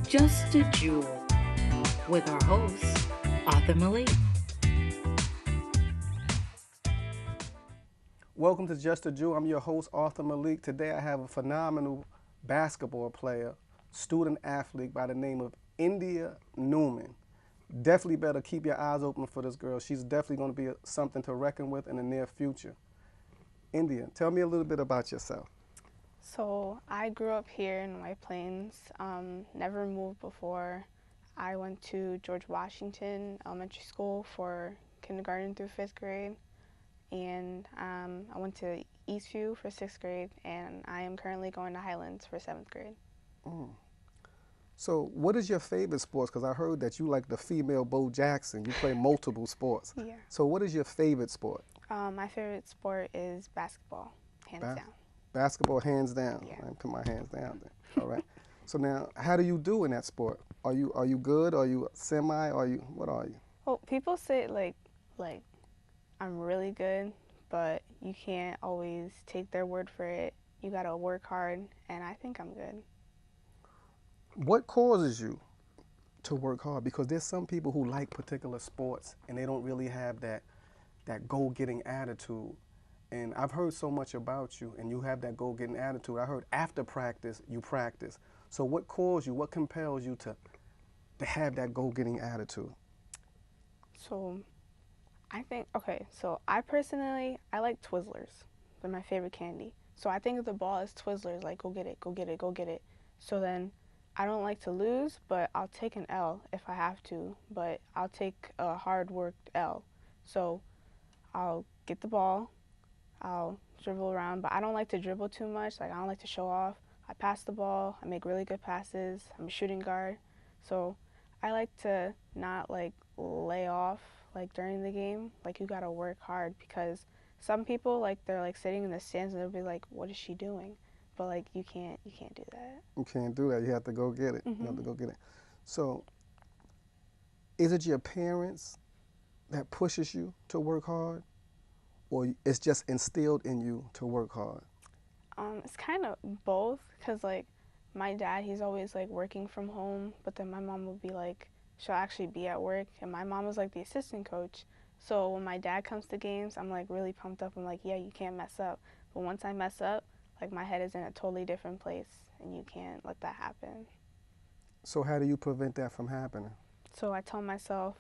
Just a Jewel with our host, Arthur Malik. Welcome to Just a Jew. I'm your host, Arthur Malik. Today I have a phenomenal basketball player, student athlete by the name of India Newman. Definitely better keep your eyes open for this girl. She's definitely going to be something to reckon with in the near future. India, tell me a little bit about yourself. So I grew up here in White Plains, never moved before. I went to George Washington Elementary School for kindergarten through 5th grade, and I went to Eastview for 6th grade, and I am currently going to Highlands for 7th grade. So what is your favorite sports? Because I heard that you like the female Bo Jackson. You play multiple sports. Yeah. So what is your favorite sport? My favorite sport is basketball, hands down. Basketball, hands down. Yeah. I put my hands down there. All right. So now, how do you do in that sport? Are you good? Are you semi? What are you? Well, people say like I'm really good, but you can't always take their word for it. You gotta work hard, and I think I'm good. What causes you to work hard? Because there's some people who like particular sports and they don't really have that goal-getting attitude. And I've heard so much about you, and you have that goal-getting attitude. I heard after practice, you practice. So what calls you, what compels you to have that goal-getting attitude? So I think, okay, so I personally, I like Twizzlers. They're my favorite candy. So I think of the ball as Twizzlers, like go get it, go get it, go get it. So then I don't like to lose, but I'll take an L if I have to, but I'll take a hard-worked L. So I'll get the ball, I'll dribble around, but I don't like to dribble too much. Like, I don't like to show off. I pass the ball, I make really good passes, I'm a shooting guard. So I like to not like lay off like during the game. Like, you gotta work hard, because some people, like, they're like sitting in the stands and they'll be like, what is she doing? But like, you can't do that. You can't do that. You have to go get it. Mm-hmm. You have to go get it. So is it your parents that pushes you to work hard, or it's just instilled in you to work hard? It's kind of both, because like my dad, he's always like working from home, but then my mom will be like, she'll actually be at work, and my mom was like the assistant coach. So when my dad comes to games, I'm like really pumped up. I'm like, yeah, you can't mess up. But once I mess up, like my head is in a totally different place, and you can't let that happen. So how do you prevent that from happening? So I tell myself,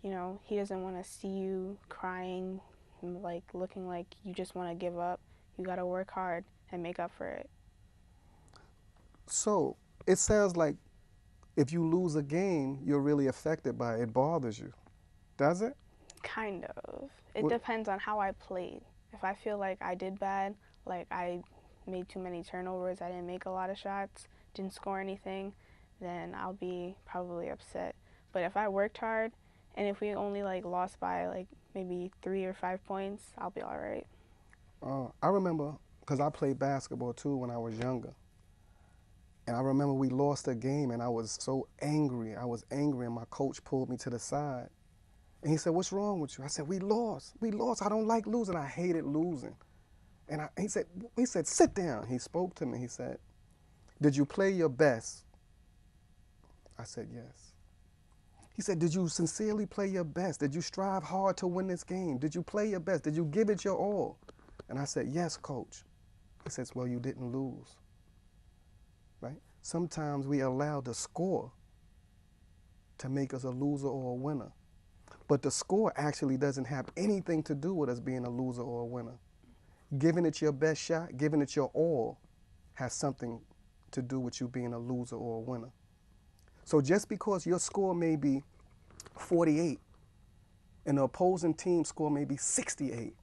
you know, he doesn't want to see you crying, like looking like you just want to give up. You got to work hard and make up for it. So it sounds like if you lose a game, you're really affected by it. It bothers you. Does it? Kind of. It depends on how I played. If I feel like I did bad, like I made too many turnovers, I didn't make a lot of shots, didn't score anything, then I'll be probably upset. But if I worked hard, and if we only like lost by like maybe 3 or 5 points, I'll be all right. I remember, because I played basketball too when I was younger. And I remember we lost a game, and I was so angry. I was angry, and my coach pulled me to the side. And he said, what's wrong with you? I said, we lost. We lost. I don't like losing. I hated losing. And he said, sit down. He spoke to me. He said, did you play your best? I said, yes. He said, did you sincerely play your best? Did you strive hard to win this game? Did you play your best? Did you give it your all? And I said, yes, coach. He says, well, you didn't lose. Right? Sometimes we allow the score to make us a loser or a winner. But the score actually doesn't have anything to do with us being a loser or a winner. Giving it your best shot, giving it your all, has something to do with you being a loser or a winner. So just because your score may be 48 and the opposing team score may be 68,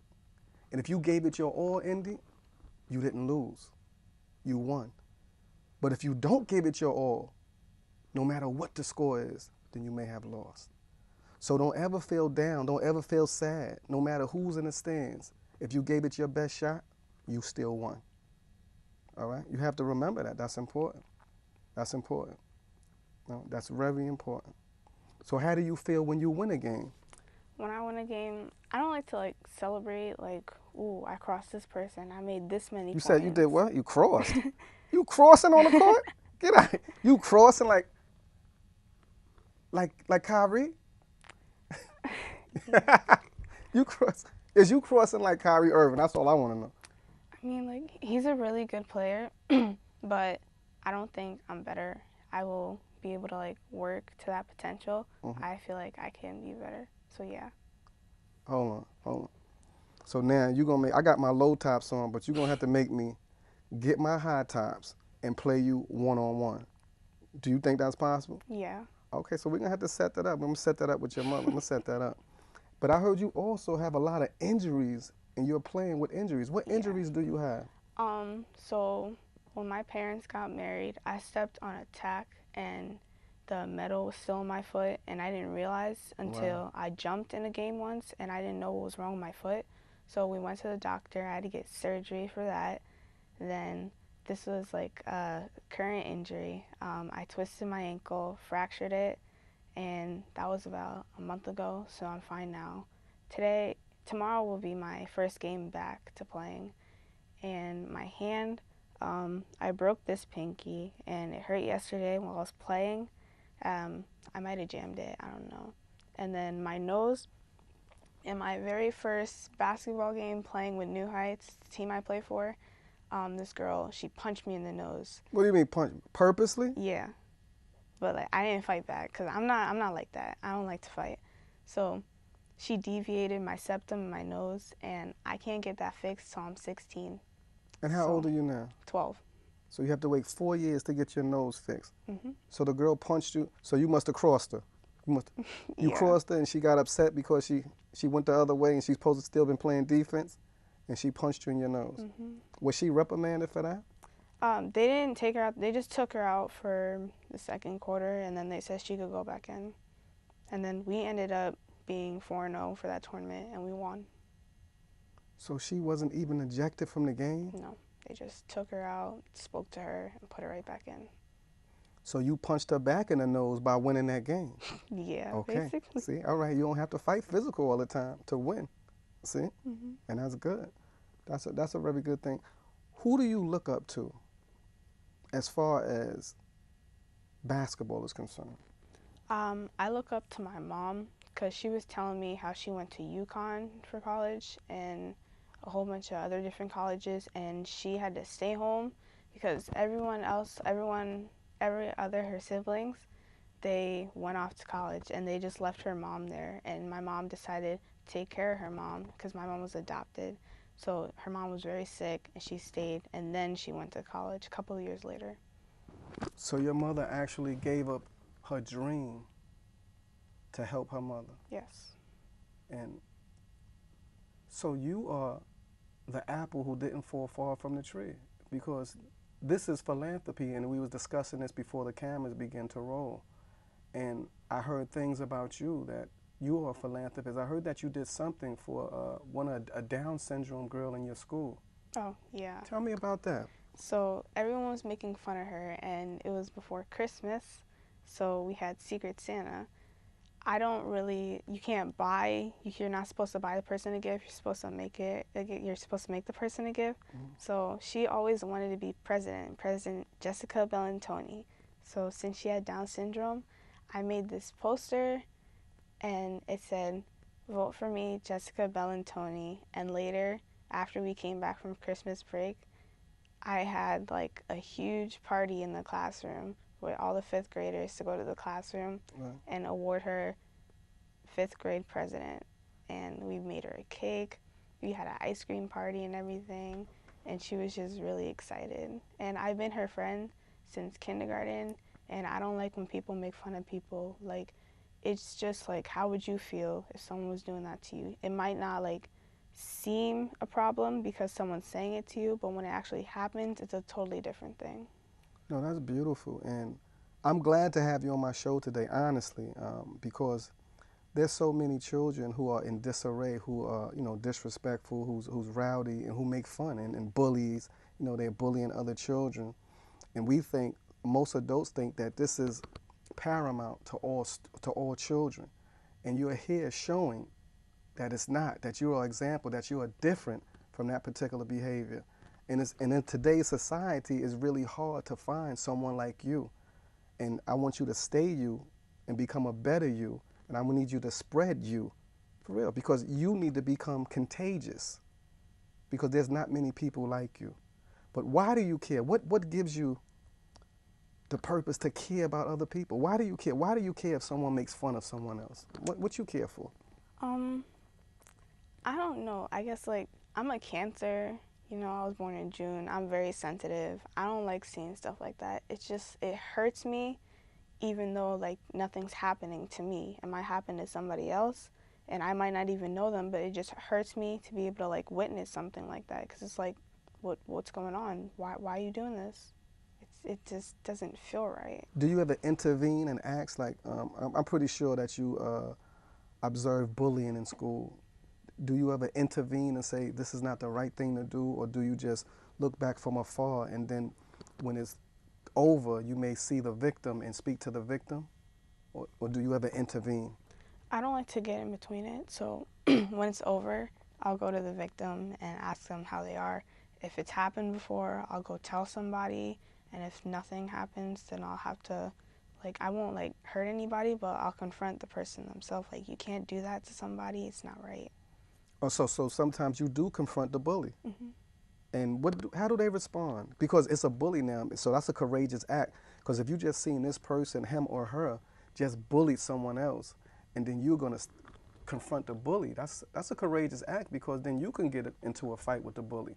and if you gave it your all, Indy, you didn't lose. You won. But if you don't give it your all, no matter what the score is, then you may have lost. So don't ever feel down. Don't ever feel sad. No matter who's in the stands, if you gave it your best shot, you still won. All right? You have to remember that. That's important. That's important. No, that's very important. So how do you feel when you win a game? When I win a game, I don't like to like celebrate like, ooh, I crossed this person, I made this many points. You said you did what? You crossed. You crossing on the court? Get out. You crossing like Like Kyrie? You cross is you crossing like Kyrie Irving? That's all I want to know. I mean, like, he's a really good player, but I don't think I'm better. I will be able to, like, work to that potential. Mm-hmm. I feel like I can be better. So, yeah. Hold on. So now you gonna make. I got my low tops on, but you gonna have to make me get my high tops and play you 1-on-1. Do you think that's possible? Yeah. Okay, so we're gonna have to set that up. I'm gonna set that up with your mother. I'm gonna set that up. But I heard you also have a lot of injuries, and you're playing with injuries. What Yeah. injuries do you have? So when my parents got married, I stepped on a tack and the metal was still in my foot, and I didn't realize until I jumped in a game once and I didn't know what was wrong with my foot. So we went to the doctor. I had to get surgery for that. Then this was like a current injury. I twisted my ankle, fractured it, and that was about a month ago, so I'm fine now. Tomorrow will be my first game back to playing, and my hand, I broke this pinky, and it hurt yesterday while I was playing. I might have jammed it, I don't know. And then my nose, in my very first basketball game playing with New Heights, the team I play for, this girl, she punched me in the nose. What do you mean punch? Purposely? Yeah. But like I didn't fight back because I'm not like that. I don't like to fight. So she deviated my septum in my nose, and I can't get that fixed till I'm 16. And how old are you now? 12. So you have to wait 4 years to get your nose fixed. Mm-hmm. So the girl punched you. So you must have crossed her. You Yeah. crossed her, and she got upset because she went the other way, and she's supposed to still been playing defense, and she punched you in your nose. Mm-hmm. Was she reprimanded for that? They didn't take her out. They just took her out for the second quarter, and then they said she could go back in. And then we ended up being 4-0 for that tournament, and we won. So she wasn't even ejected from the game? No, they just took her out, spoke to her, and put her right back in. So you punched her back in the nose by winning that game? Yeah, Okay. basically. See, all right, you don't have to fight physical all the time to win. See? Mm-hmm. And that's good. That's a very good thing. Who do you look up to as far as basketball is concerned? I look up to my mom because she was telling me how she went to UConn for college and a whole bunch of other different colleges, and she had to stay home because every other her siblings, they went off to college and they just left her mom there. And my mom decided to take care of her mom because my mom was adopted. So her mom was very sick and she stayed, and then she went to college a couple of years later. So your mother actually gave up her dream to help her mother. Yes. And so you are the apple who didn't fall far from the tree, because this is philanthropy, and we was discussing this before the cameras began to roll. And I heard things about you that you are a philanthropist. I heard that you did something for a Down syndrome girl in your school. Oh, yeah. Tell me about that. So everyone was making fun of her, and it was before Christmas, so we had Secret Santa. You're not supposed to buy the person a gift, you're supposed to make the person a gift. Mm-hmm. So she always wanted to be President Jessica Bellantoni. So since she had Down syndrome, I made this poster, and it said, "Vote for me, Jessica Bellantoni." And later, after we came back from Christmas break, I had like a huge party in the classroom with all the 5th graders to go to the classroom and award her 5th grade president. And we made her a cake. We had an ice cream party and everything. And she was just really excited. And I've been her friend since kindergarten. And I don't like when people make fun of people. Like, it's just like, how would you feel if someone was doing that to you? It might not like seem a problem because someone's saying it to you, but when it actually happens, it's a totally different thing. No, that's beautiful, and I'm glad to have you on my show today, honestly, because there's so many children who are in disarray, who are, disrespectful, who's rowdy, and who make fun, and bullies. They're bullying other children, and most adults think that this is paramount to all children, and you're here showing that it's not, that you are an example, that you are different from that particular behavior. And in today's society, it's really hard to find someone like you. And I want you to stay you and become a better you, and I need you to spread you, for real, because you need to become contagious, because there's not many people like you. But why do you care? What gives you the purpose to care about other people? Why do you care? Why do you care if someone makes fun of someone else? What you care for? Um, I don't know. I guess like I'm a Cancer. You know, I was born in June. I'm very sensitive. I don't like seeing stuff like that. It's just it hurts me, even though like nothing's happening to me. It might happen to somebody else, and I might not even know them. But it just hurts me to be able to like witness something like that, because it's like, what's going on? Why are you doing this? It just doesn't feel right. Do you ever intervene and ask, like, I'm pretty sure that you observe bullying in school. Do you ever intervene and say, this is not the right thing to do, or do you just look back from afar and then when it's over, you may see the victim and speak to the victim? Or do you ever intervene? I don't like to get in between it, so when it's over, I'll go to the victim and ask them how they are. If it's happened before, I'll go tell somebody, and if nothing happens, then I'll have to, like, I won't, like, hurt anybody, but I'll confront the person themselves. Like, you can't do that to somebody, it's not right. Oh, so sometimes you do confront the bully. Mm-hmm. And how do they respond? Because it's a bully now, so that's a courageous act. Because if you just seen this person, him or her, just bullied someone else, and then you're gonna confront the bully, that's a courageous act, because then you can get into a fight with the bully,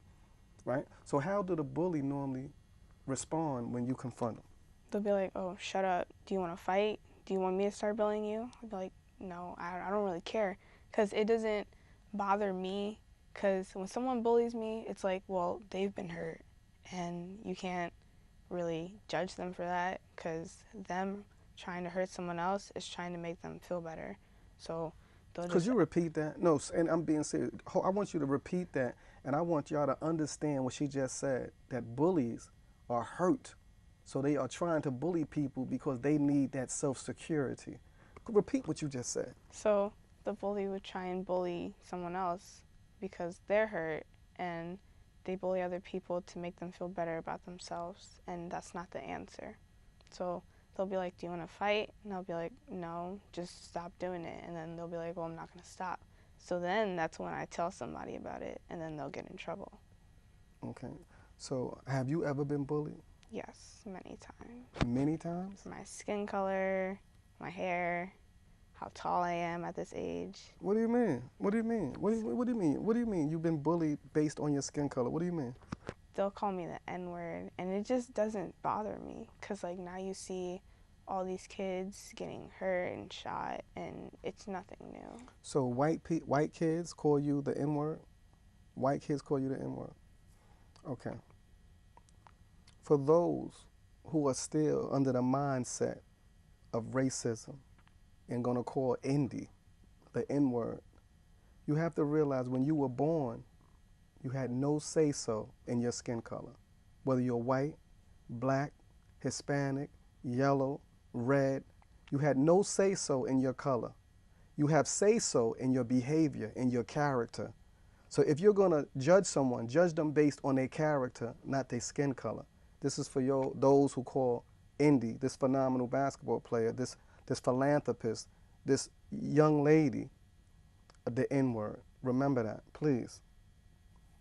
right? So how do the bully normally respond when you confront them? They'll be like, oh, shut up. Do you want to fight? Do you want me to start bullying you? I'll be like, no, I don't really care. Because it doesn't bother me. Because when someone bullies me, it's like, well, they've been hurt. And you can't really judge them for that, because them trying to hurt someone else is trying to make them feel better. So they'll just... Could you repeat that? No, and I'm being serious. I want you to repeat that, and I want y'all to understand what she just said, that bullies are hurt. So they are trying to bully people because they need that self-security. Repeat what you just said. So the bully would try and bully someone else because they're hurt, and they bully other people to make them feel better about themselves, and that's not the answer. So they'll be like, do you want to fight? And I'll be like, no, just stop doing it. And then they'll be like, well, I'm not going to stop. So then that's when I tell somebody about it, and then they'll get in trouble. Okay. So have you ever been bullied? Yes, many times. Many times? My skin color, my hair, how tall I am at this age. What do you mean? What do you mean? What do you mean? What do you mean you've been bullied based on your skin color? What do you mean? They'll call me the N-word, and it just doesn't bother me, because like now you see all these kids getting hurt and shot, and it's nothing new. So white kids call you the N-word? White kids call you the N-word? Okay. For those who are still under the mindset of racism and gonna call Indy the N-word, you have to realize when you were born, you had no say-so in your skin color. Whether you're white, black, Hispanic, yellow, red, you had no say-so in your color. You have say-so in your behavior, in your character. So if you're gonna judge someone, judge them based on their character, not their skin color. This is for those who call Indy, this phenomenal basketball player, this philanthropist, this young lady, the N-word. Remember that, please.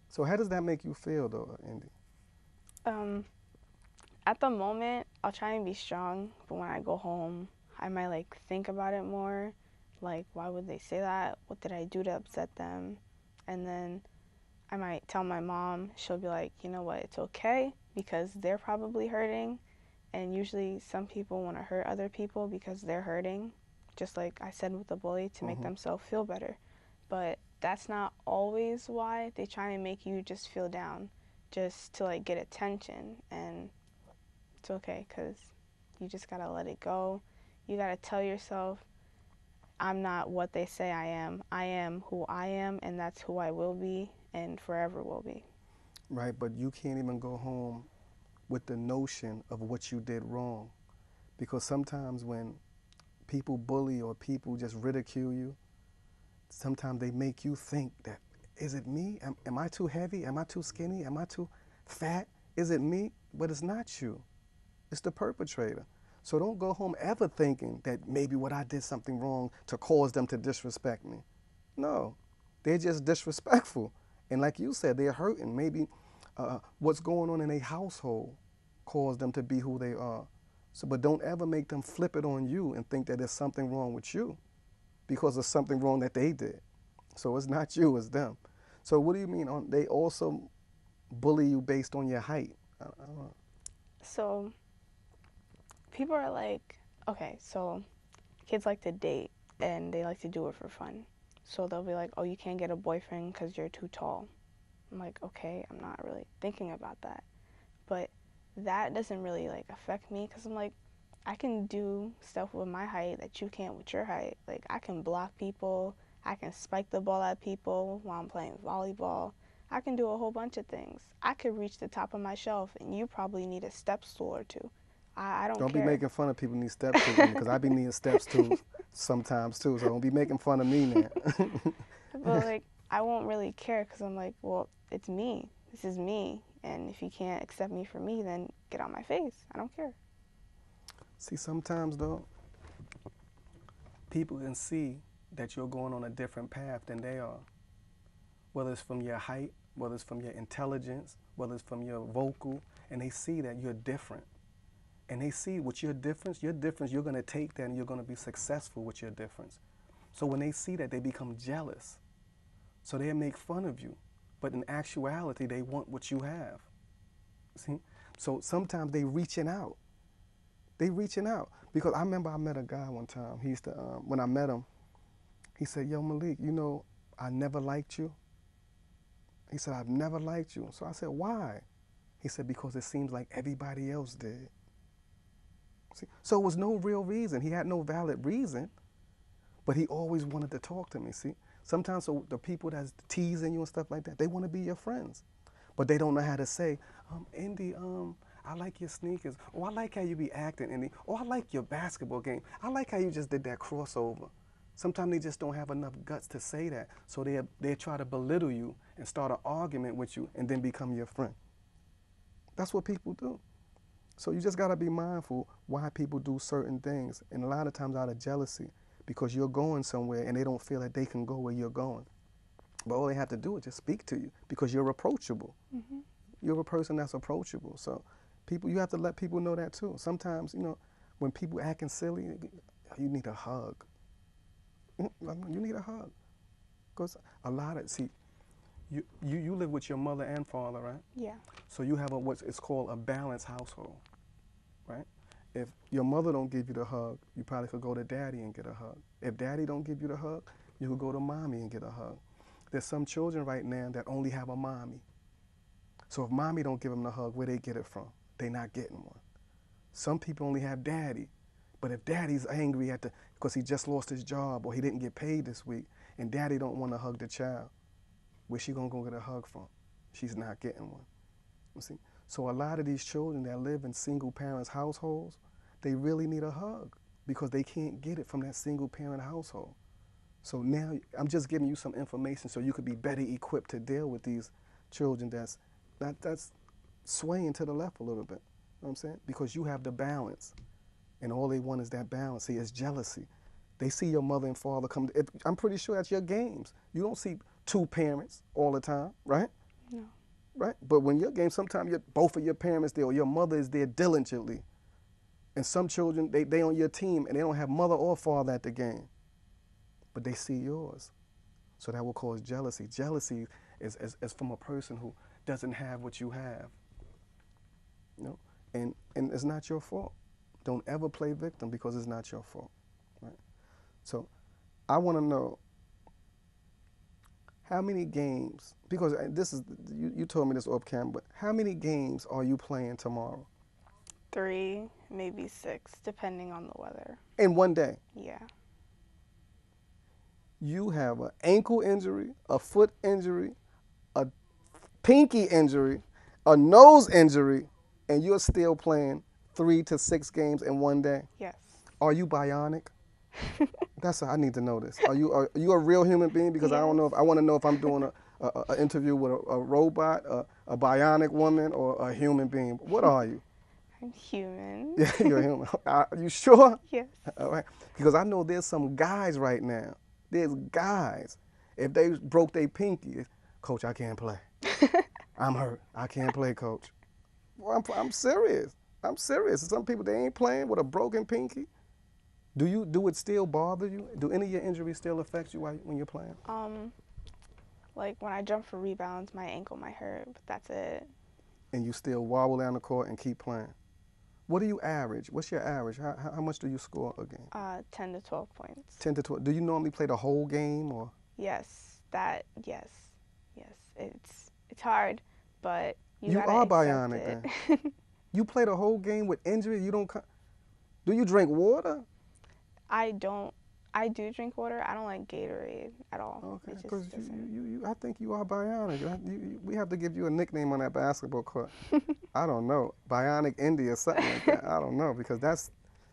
So how does that make you feel, though, Indy? At the moment, I'll try and be strong, but when I go home, I might like think about it more. Like, why would they say that? What did I do to upset them? And then I might tell my mom. She'll be like, you know what, it's okay, because they're probably hurting. And usually some people want to hurt other people because they're hurting, just like I said with the bully, to make themselves feel better. But that's not always why. They try and make you just feel down, just to like get attention. And it's okay, because you just gotta let it go. You gotta tell yourself, I'm not what they say I am. I am who I am, and that's who I will be and forever will be. Right, but you can't even go home with the notion of what you did wrong. Because sometimes when people bully or people just ridicule you, sometimes they make you think that, is it me? Am I too heavy? Am I too skinny? Am I too fat? Is it me? But it's not you. It's the perpetrator. So don't go home ever thinking that maybe what I did something wrong to cause them to disrespect me. No, they're just disrespectful. And like you said, they're hurting. Maybe what's going on in a household caused them to be who they are. So, but don't ever make them flip it on you and think that there's something wrong with you because there's something wrong that they did. So it's not you, it's them. So what do you mean? They also bully you based on your height? I don't know. So people are like, okay, so kids like to date and they like to do it for fun. So they'll be like, oh, you can't get a boyfriend because you're too tall. I'm like, okay, I'm not really thinking about that. But that doesn't really like affect me because I'm like, I can do stuff with my height that you can't with your height. Like, I can block people. I can spike the ball at people while I'm playing volleyball. I can do a whole bunch of things. I could reach the top of my shelf, and you probably need a step stool or two. I don't care. Don't be making fun of people who need step stools because I be needing step stools sometimes too. So don't be making fun of me now. But like, I won't really care because I'm like, well, it's me. This is me. And if you can't accept me for me, then get out my face. I don't care. See, sometimes though, people can see that you're going on a different path than they are. Whether it's from your height, whether it's from your intelligence, whether it's from your vocal, and they see that you're different. And they see with your difference, you're going to take that and you're going to be successful with your difference. So when they see that, they become jealous. So they make fun of you. But in actuality, they want what you have. See? So sometimes they reaching out. They reaching out. Because I remember I met a guy one time. He used to, when I met him, he said, yo, Malik, you know, I never liked you. He said, I've never liked you. So I said, why? He said, because it seems like everybody else did. See? So it was no real reason. He had no valid reason, but he always wanted to talk to me, see? Sometimes so the people that's teasing you and stuff like that, they want to be your friends, but they don't know how to say, Indy, I like your sneakers. Oh, I like how you be acting, Indy. Oh, I like your basketball game. I like how you just did that crossover. Sometimes they just don't have enough guts to say that, so they try to belittle you and start an argument with you and then become your friend. That's what people do. So you just got to be mindful why people do certain things, and a lot of times out of jealousy, because you're going somewhere and they don't feel that they can go where you're going. But all they have to do is just speak to you because you're approachable. Mm-hmm. You're a person that's approachable. So people, you have to let people know that too. Sometimes, you know, when people acting silly, you need a hug. You need a hug. Because a lot of, see, you live with your mother and father, right? Yeah. So you have what's called a balanced household, right? If your mother don't give you the hug, you probably could go to daddy and get a hug. If daddy don't give you the hug, you could go to mommy and get a hug. There's some children right now that only have a mommy. So if mommy don't give them the hug, where they get it from? They not getting one. Some people only have daddy, but if daddy's angry because he just lost his job or he didn't get paid this week, and daddy don't want to hug the child, where she gonna go get a hug from? She's not getting one. You see? So a lot of these children that live in single parents households, they really need a hug because they can't get it from that single parent household. So now I'm just giving you some information so you could be better equipped to deal with these children that's swaying to the left a little bit. You know what I'm saying? Because you have the balance, and all they want is that balance. See, it's jealousy. They see your mother and father come. I'm pretty sure at your games, you don't see two parents all the time, right? No. Right? But when your game, sometimes both of your parents there or your mother is there diligently. And some children, they on your team and they don't have mother or father at the game. But they see yours. So that will cause jealousy. Jealousy is from a person who doesn't have what you have. You know? And it's not your fault. Don't ever play victim because it's not your fault. Right? So I want to know how many games, because this is, you told me this off camera, but how many games are you playing tomorrow? 3, maybe 6, depending on the weather. In one day? Yeah. You have an ankle injury, a foot injury, a pinky injury, a nose injury, and you're still playing 3 to 6 games in one day? Yes. Are you bionic? I need to know this. Are you a real human being? Because yes. I want to know if I'm doing an interview with a robot, a bionic woman, or a human being. What are you? I'm human. Yeah, you're a human. Are you sure? Yes. All right. Because I know there's some guys right now. There's guys. If they broke their pinky, coach, I can't play. I'm hurt. I can't play, coach. Well, I'm serious. I'm serious. Some people, they ain't playing with a broken pinky. Do it still bother you? Do any of your injuries still affect you when you're playing? Like when I jump for rebounds, my ankle might hurt, but that's it. And you still wobble down the court and keep playing? What do you average? What's your average? How much do you score a game? 10 to 12 points. 10 to 12. Do you normally play the whole game or? Yes, yes. It's hard, but you gotta are accept bionic it. then. You play the whole game with injury. You don't. Do you drink water? I don't. I do drink water. I don't like Gatorade at all. Okay, because I think you are bionic. We have to give you a nickname on that basketball court. I don't know, Bionic Indy or something like that. I don't know, because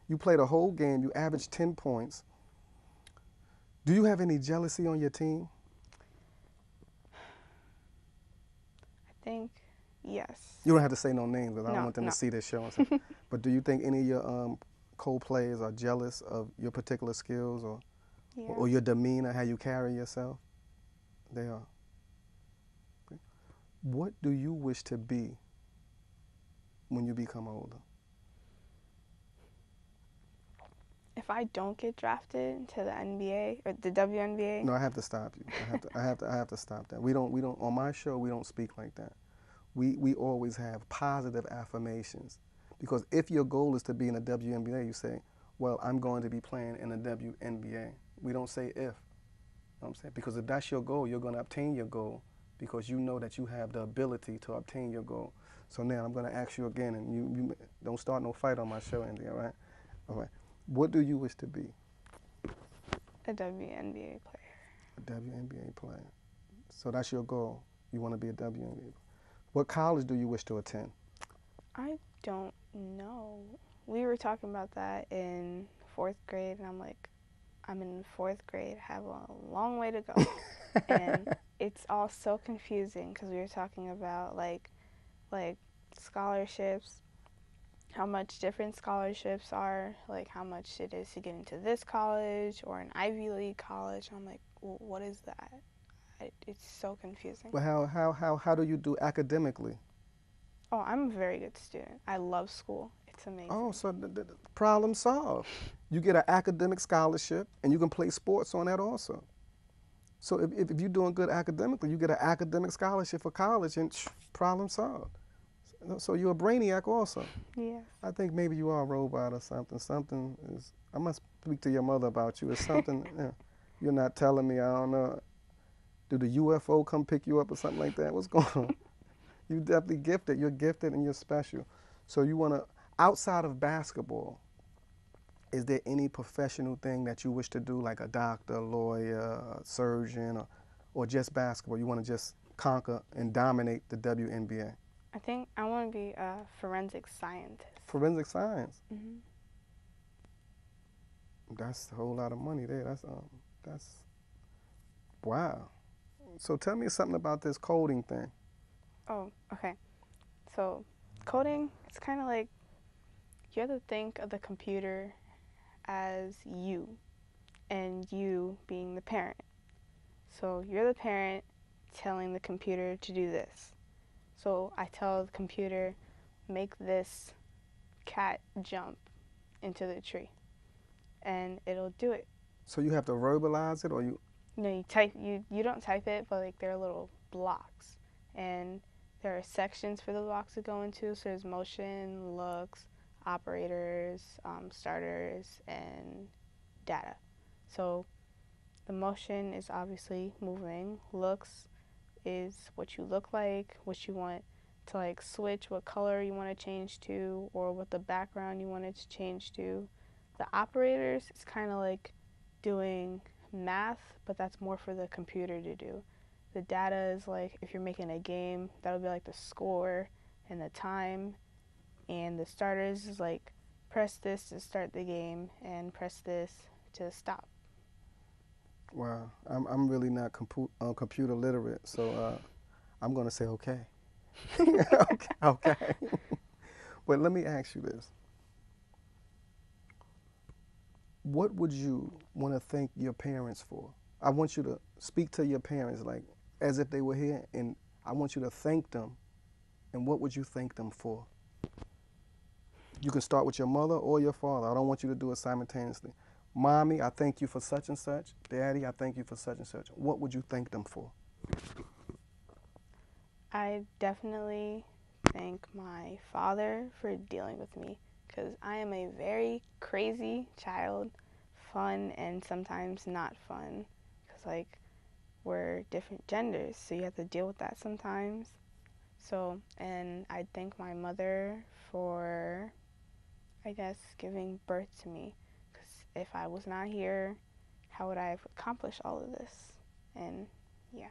you play the whole game. You average 10 points. Do you have any jealousy on your team? I think yes. You don't have to say no names because I don't No, want them no. to see this show. But do you think any of your co-players are jealous of your particular skills Yeah. or your demeanor, how you carry yourself? They are. Okay. What do you wish to be when you become older? If I don't get drafted into the NBA or the WNBA, No, I have to stop you. I have to stop that. We don't on my show we don't speak like that. We always have positive affirmations. Because if your goal is to be in the WNBA, you say, well, I'm going to be playing in the WNBA. We don't say if. You know what I'm saying? Because if that's your goal, you're going to obtain your goal because you know that you have the ability to obtain your goal. So now I'm going to ask you again, and you don't start no fight on my show, Andy, all right? All right. What do you wish to be? a WNBA player. A WNBA player. So that's your goal. You want to be a WNBA. What college do you wish to attend? I don't know. We were talking about that in 4th grade, and I'm like, I'm in 4th grade, have a long way to go. And it's all so confusing because we were talking about like scholarships, how much different scholarships are, like how much it is to get into this college or an Ivy League college. I'm like, well, what is that? It's so confusing. But how do you do academically? Oh, I'm a very good student. I love school. It's amazing. Oh, so the problem solved. You get an academic scholarship, and you can play sports on that also. So if you're doing good academically, you get an academic scholarship for college, and problem solved. So you're a brainiac also. Yeah. I think maybe you are a robot or something. Something is. I must speak to your mother about you. It's something you're not telling me. I don't know. Do the UFO come pick you up or something like that? What's going on? You're definitely gifted. You're gifted and you're special. So you want to, outside of basketball, is there any professional thing that you wish to do, like a doctor, lawyer, a surgeon, or just basketball? You want to just conquer and dominate the WNBA? I think I want to be a forensic scientist. Forensic science. Mm-hmm. That's a whole lot of money there. That's wow. So tell me something about this coding thing. Oh, okay. So coding, it's kind of like you have to think of the computer as you, and you being the parent. So you're the parent telling the computer to do this. So I tell the computer, make this cat jump into the tree, and it'll do it. So you have to verbalize it, or you? No, you don't type it, but like there are little blocks, and there are sections for the blocks to go into. So there's motion, looks, operators, starters, and data. So the motion is obviously moving. Looks is what you look like, what you want to like switch, what color you want to change to, or what the background you want it to change to. The operators is kind of like doing math, but that's more for the computer to do. The data is like if you're making a game, that'll be like the score and the time. And the starters is like press this to start the game and press this to stop. Wow, I'm really not computer literate, so I'm gonna say okay. Okay. But let me ask you this. What would you want to thank your parents for? I want you to speak to your parents like as if they were here, and I want you to thank them. And what would you thank them for? You can start with your mother or your father. I don't want you to do it simultaneously. Mommy, I thank you for such and such. Daddy, I thank you for such and such. What would you thank them for? I definitely thank my father for dealing with me, because I am a very crazy child, fun and sometimes not fun, because like we're different genders, so you have to deal with that sometimes. So, and I thank my mother for, I guess, giving birth to me, because if I was not here, how would I have accomplished all of this? And yeah.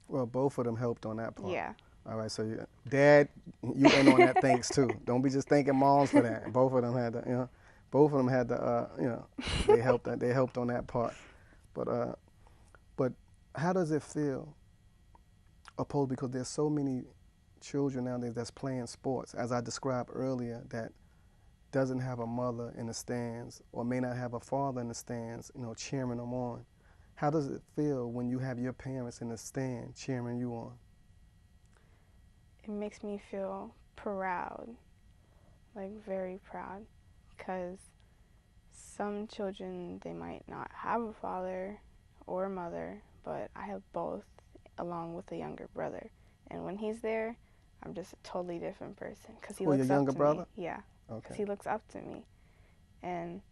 Well, both of them helped on that part. Yeah. All right, so Dad, you in on that thanks too. Don't be just thanking moms for that. Both of them had the, both of them had the, they helped on that part. But how does it feel? Because there's so many children nowadays that's playing sports, as I described earlier, that doesn't have a mother in the stands or may not have a father in the stands, cheering them on. How does it feel when you have your parents in the stand cheering you on? It makes me feel proud, like very proud, because some children, they might not have a father or a mother, but I have both, along with a younger brother. And when he's there, I'm just a totally different person, because he looks up to me. Your younger brother? Yeah, Okay. because he looks up to me. And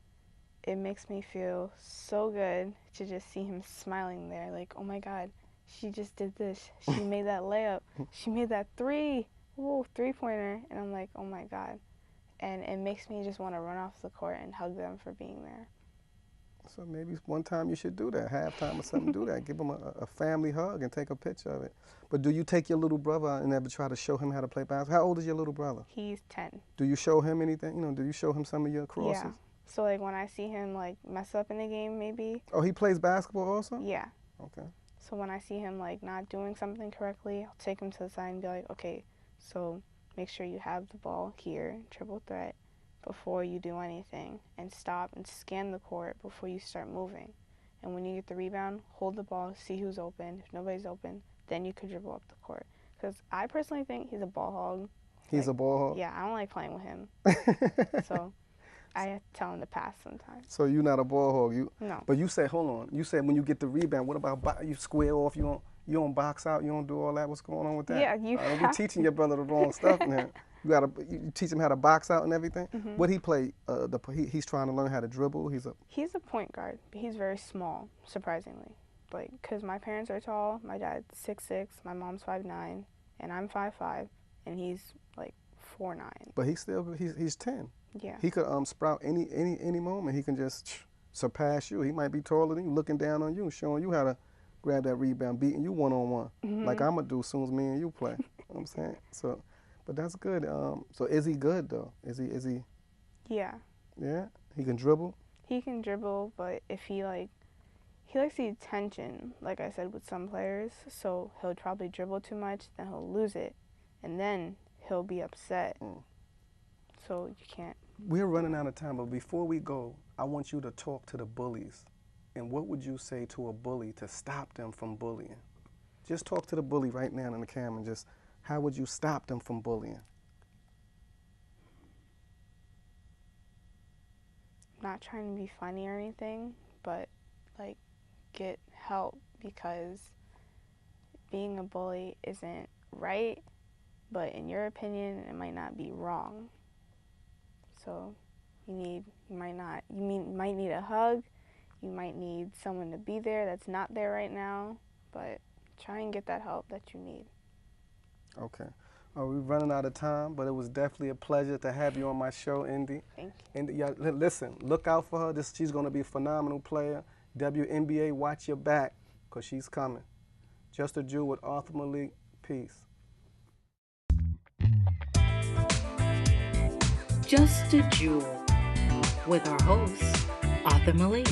it makes me feel so good to just see him smiling there, like, oh my God, she just did this. She made that layup. She made that three-pointer. And I'm like, oh my God. And it makes me just want to run off the court and hug them for being there. So maybe one time you should do that, halftime or something, do that. Give them a family hug and take a picture of it. But do you take your little brother and ever try to show him how to play basketball? How old is your little brother? He's 10. Do you show him anything? Do you show him some of your crosses? Yeah. So like when I see him like mess up in the game maybe. Oh, he plays basketball also? Yeah. Okay. So when I see him like not doing something correctly, I'll take him to the side and be like, okay, so make sure you have the ball here, triple threat, before you do anything, and stop and scan the court before you start moving. And when you get the rebound, hold the ball, see who's open. If nobody's open, then you could dribble up the court. Because I personally think he's a ball hog. He's a ball hog? Yeah, I don't like playing with him. So I have to tell him to pass sometimes. So you're not a ball hog? No. But you said, hold on, you said when you get the rebound, what about you square off, you don't box out, you don't do all that? What's going on with that? Yeah, you don't be teaching your brother the wrong stuff now. You teach him how to box out and everything. Mm-hmm. What he play? He's trying to learn how to dribble. He's a point guard, but he's very small, surprisingly. Like, cause my parents are tall. My dad's 6'6", my mom's 5'9", and I'm 5'5", and he's like 4'9". But he's 10. Yeah. He could sprout any moment. He can just surpass you. He might be taller than you, looking down on you, showing you how to grab that rebound, beating you one-on-one, like I'm gonna do as soon as me and you play. You know what I'm saying? So. But that's good. So is he good though? Is he? Yeah. Yeah. He can dribble. He can dribble, but if he likes the attention, like I said with some players. So he'll probably dribble too much, then he'll lose it, and then he'll be upset. So you can't. We're running out of time, but before we go, I want you to talk to the bullies. And what would you say to a bully to stop them from bullying? Just talk to the bully right now in the camera and just. How would you stop them from bullying? Not trying to be funny or anything, but like get help, because being a bully isn't right, but in your opinion, it might not be wrong. So you might need a hug, you might need someone to be there that's not there right now, but try and get that help that you need. Okay. We're running out of time, but it was definitely a pleasure to have you on my show, Indy. Thank you. Indy, listen, look out for her. She's going to be a phenomenal player. WNBA, watch your back, because she's coming. Just a Jew with Arthur Malik. Peace. Just a Jewel with our host, Arthur Malik.